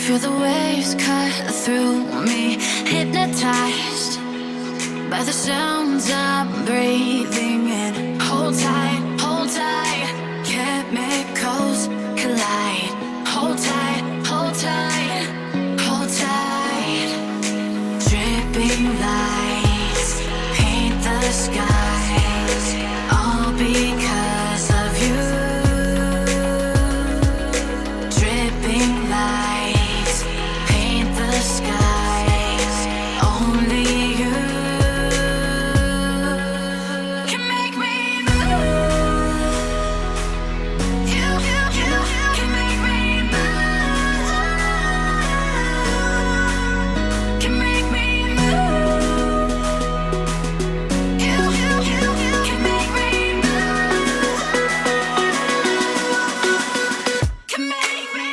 Feel the waves cut through me, hypnotized by the sounds I'm breathing in. Hold tight, chemicals collide. Hold tight, hold tight, hold tight. Dripping lights paint the skies, all because of you. Dripping lights paint the skies, only you can make me move. You can make me move. Can make me move. You can make me move. Can make me.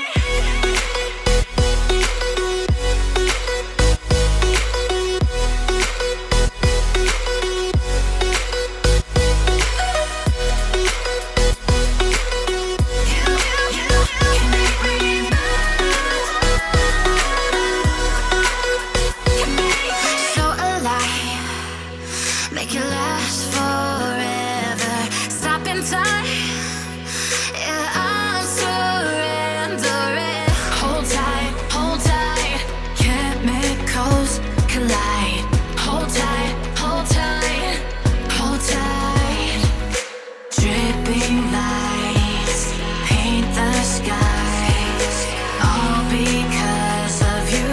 So alive, make it last forever. Stop in time, yeah, I'm surrendering. Hold tight, chemicals collide. Hold tight, hold tight, hold tight. Dripping lights paint the skies, all because of you.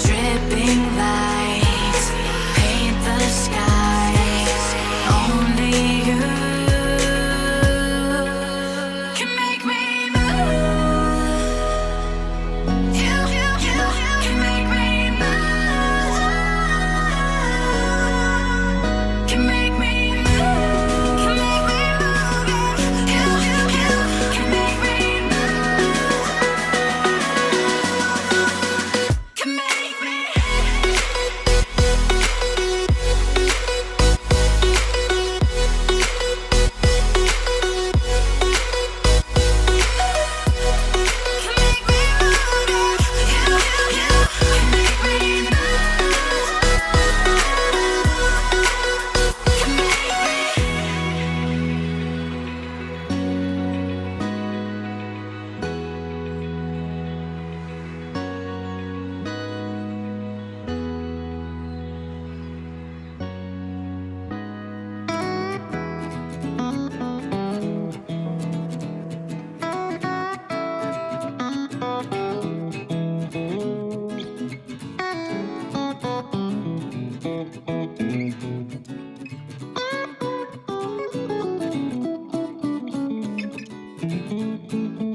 Dripping lights paint the skies, only you can make me move. You can make me move. Can make me move. Can make me move. You can make me move. Can make me. Thank you.